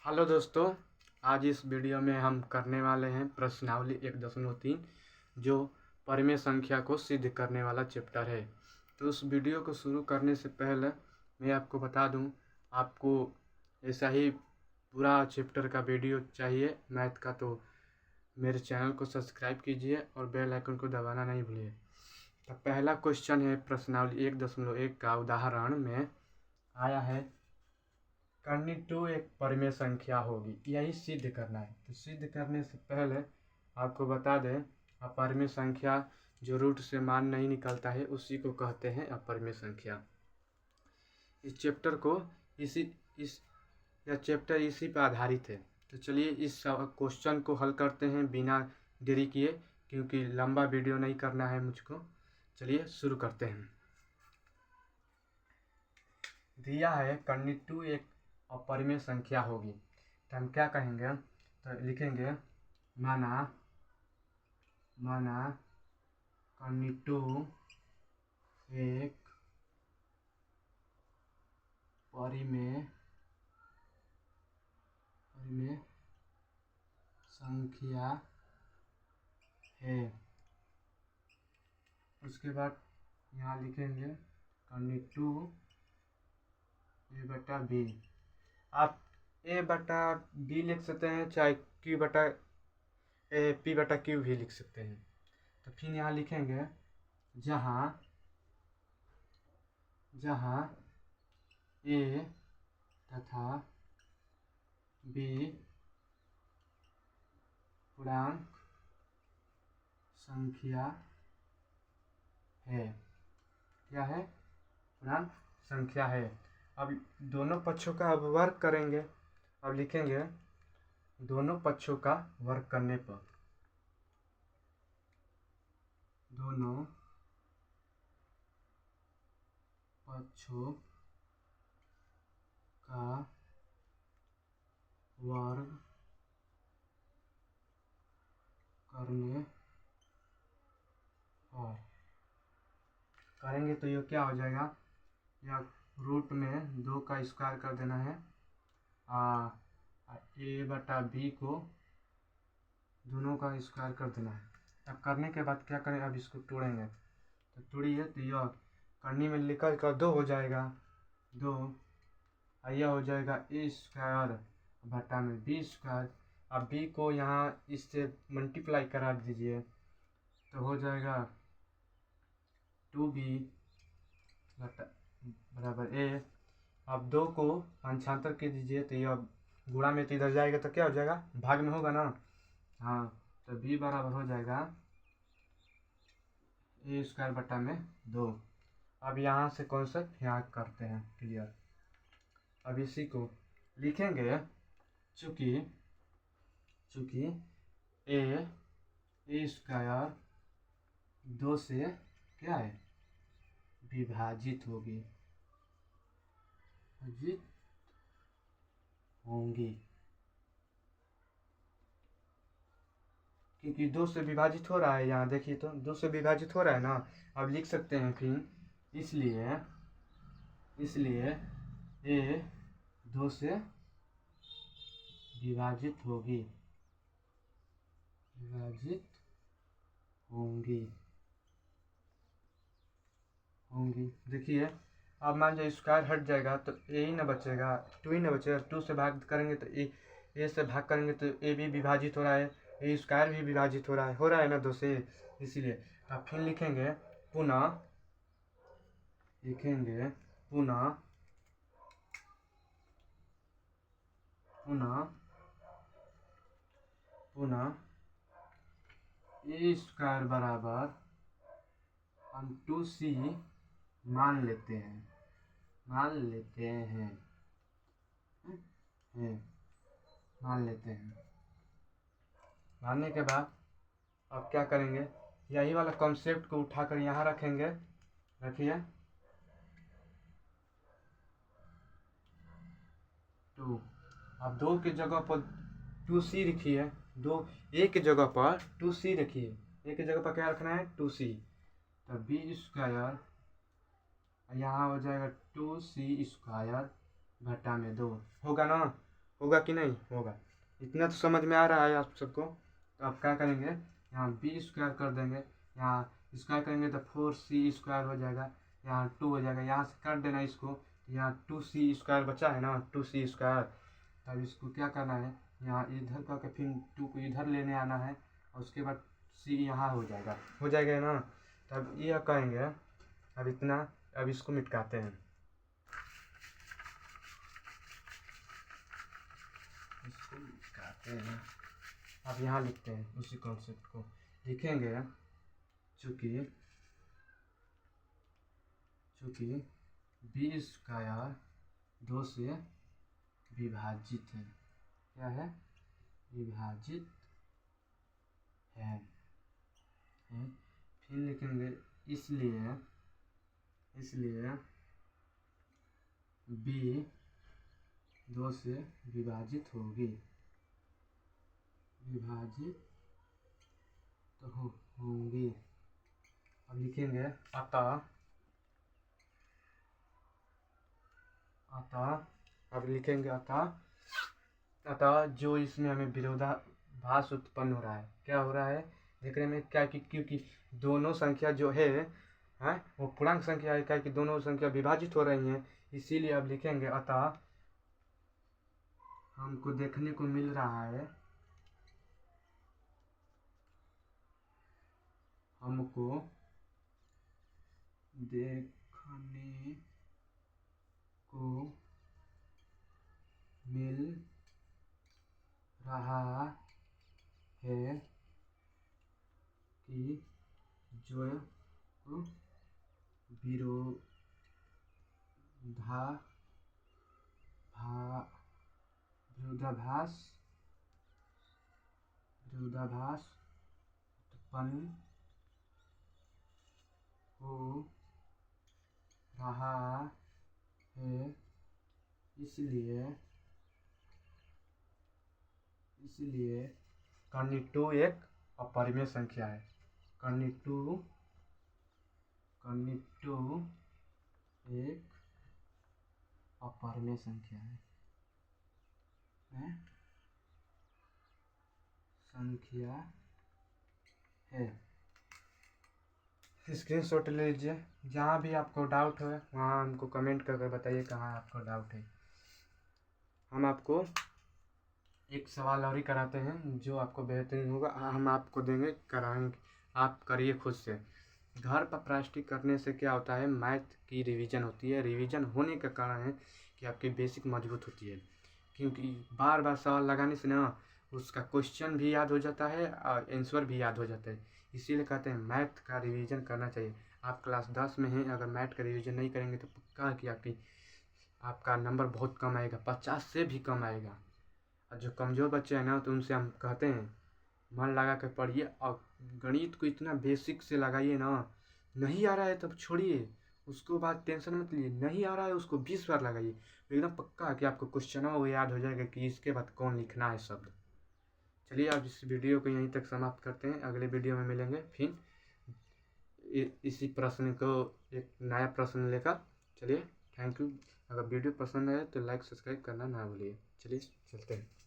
Hello दोस्तों, आज इस वीडियो में हम करने वाले हैं प्रश्नावली 1.3 जो परिमेय संख्या को सिद्ध करने वाला चैप्टर है। तो उस वीडियो को शुरू करने से पहले मैं आपको बता दूं, आपको ऐसा ही पूरा चैप्टर का वीडियो चाहिए मैथ का तो मेरे चैनल को सब्सक्राइब कीजिए और बेल आइकन को दबाना नहीं भूलिए। तो पहला क्वेश्चन है प्रश्नावली 1.1 का उदाहरण में आया है करनी टू एक परिमेय संख्या होगी, यही सिद्ध करना है। तो सिद्ध करने से पहले आपको बता दें, अपरिमेय संख्या जो रूट से मान नहीं निकलता है उसी को कहते हैं अपरिमेय संख्या। इस चैप्टर को यह चैप्टर इसी पर आधारित है। तो चलिए इस क्वेश्चन को हल करते हैं बिना देरी किए, क्योंकि लंबा वीडियो नहीं करना है मुझको। चलिए शुरू करते हैं। दिया है करनी टू एक अपरिमेय संख्या होगी, तो हम क्या कहेंगे, तो लिखेंगे माना करनी टू एक परिमेय संख्या है। उसके बाद यहाँ लिखेंगे करनी टू ए बटा बी। आप ए बटा बी लिख सकते हैं, चाहे क्यू बटा पी बटा क्यू भी लिख सकते हैं। तो फिर यहाँ लिखेंगे जहाँ ए तथा बी पूर्णांक संख्या है। क्या है? पूर्णांक संख्या है। अब दोनों पक्षों का अब वर्ग करेंगे। अब लिखेंगे दोनों पक्षों का वर्ग करने पर दोनों पक्षों का वर्ग करने पर करेंगे तो ये क्या हो जाएगा, या रूट में 2 का स्क्वायर कर देना है। ए बटा बी को दोनों का स्क्वायर कर देना है। अब करने के बाद क्या करें, अब इसको तोड़ेंगे। तो तोड़िए तो यह करनी में निकल कर 2 हो जाएगा, 2 यह हो जाएगा ए स्क्वायर बटा में बी स्क्वायर। अब बी को यहाँ इससे मल्टीप्लाई करा दीजिए तो हो जाएगा 2b बराबर ए। अब 2 को अंशांतर कर दीजिए तो यह गुणा में तो इधर जाएगा तो क्या हो जाएगा, भाग में होगा ना। हाँ, तो b बराबर हो जाएगा ए स्क्वायर बटा में 2। अब यहाँ से कॉन्सेप्ट यहाँ करते हैं क्लियर। अब इसी को लिखेंगे चूँकि ए स्क्वायर 2 से क्या है, विभाजित होगी, क्योंकि 2 से विभाजित हो रहा है। यहाँ देखिए तो 2 से विभाजित हो रहा है ना। अब लिख सकते हैं फिर इसलिए ए 2 से विभाजित होगी, देखिए अब मान लीजिए स्क्वायर हट जाएगा तो ए ही ना बचेगा, 2 ही ना बचेगा। 2 से भाग करेंगे तो ए से भाग करेंगे तो ए भी विभाजित हो रहा है, ए स्क्वायर भी विभाजित हो रहा है ना 2 से, इसीलिए। अब फिर लिखेंगे पुनः ए स्क्वायर बराबर हम 2c मान लेते हैं। मानने के बाद अब क्या करेंगे, यही वाला कॉन्सेप्ट को उठाकर यहाँ रखेंगे। रखिए 2। अब 2 की जगह पर 2c लिखिए, 2 ए की जगह पर 2c रखिए। ए की जगह पर क्या रखना है, 2c। तो बी स्क्वायर यहाँ हो जाएगा 2c स्क्वायर घटा में 2 होगा ना। होगा कि नहीं होगा। इतना तो समझ में आ रहा है आप सबको। तो आप क्या करेंगे, यहाँ बी स्क्वायर कर देंगे, यहाँ स्क्वायर करेंगे तो 4c स्क्वायर हो जाएगा, यहाँ 2 हो जाएगा, यहाँ से काट देना इसको, यहाँ 2c स्क्वायर बचा है ना, 2c स्क्वायर। तब इसको क्या करना है, यहाँ इधर करके फिर 2 को इधर लेने आना है, और उसके बाद c यहाँ हो जाएगा ना। तब यह कहेंगे, अब इतना, अब इसको मिटाते हैं, इसको मिटाते हैं। अब यहाँ लिखते हैं उसी कॉन्सेप्ट को लिखेंगे, चूँकि बी स्क्वायर 2 से विभाजित है, क्या है, विभाजित है। फिर लिखेंगे इसलिए बी 2 से विभाजित होगी, विभाजित तो होंगी। अब लिखेंगे अतः अब लिखेंगे अतः जो इसमें हमें विरोधाभास उत्पन्न हो रहा है, क्या हो रहा है देखने में, क्या कि क्योंकि दोनों संख्या जो है वो पूर्णांक संख्या है, क्या कि दोनों संख्या विभाजित हो रही हैं, इसीलिए अब लिखेंगे अतः हमको देखने को मिल रहा है, हमको देखने को मिल रहा है कि जो विरोधाभास उत्पन्न हो रहा है, इसलिए कर्णी 2 एक अपरिमेय संख्या है, कर्णी 2 एक अपरिमेय संख्या है। स्क्रीनशॉट ले लीजिए, जहाँ भी आपको डाउट है वहाँ हमको कमेंट करके बताइए कहाँ आपको डाउट है। हम आपको एक सवाल और ही कराते हैं जो आपको बेहतरीन होगा, हम आपको देंगे, कराएंगे, आप करिए खुद से। घर पर प्रैक्टिस करने से क्या होता है, मैथ की रिवीजन होती है, रिवीजन होने का कारण है कि आपकी बेसिक मजबूत होती है, क्योंकि बार बार सवाल लगाने से ना उसका क्वेश्चन भी याद हो जाता है और आंसर भी याद हो जाता है। इसीलिए कहते हैं मैथ का रिवीजन करना चाहिए। आप क्लास 10 में हैं, अगर मैथ का रिवीजन नहीं करेंगे तो पक्का कि आपका नंबर बहुत कम आएगा, 50 से भी कम आएगा। और जो कमज़ोर बच्चे हैं ना, तो उनसे हम कहते हैं मन लगा कर पढ़िए, और गणित को इतना बेसिक से लगाइए ना, नहीं आ रहा है तब छोड़िए, उसको बाद टेंशन मत लीजिए, नहीं आ रहा है उसको 20 बार लगाइए, एकदम पक्का कि आपको क्वेश्चन वो याद हो जाएगा कि इसके बाद कौन लिखना है शब्द। चलिए अब इस वीडियो को यहीं तक समाप्त करते हैं, अगले वीडियो में मिलेंगे फिर इसी प्रश्न को एक नया प्रश्न लेकर। चलिए थैंक यू। अगर वीडियो पसंद आए तो लाइक सब्सक्राइब करना ना भूलिए। चलिए चलते हैं।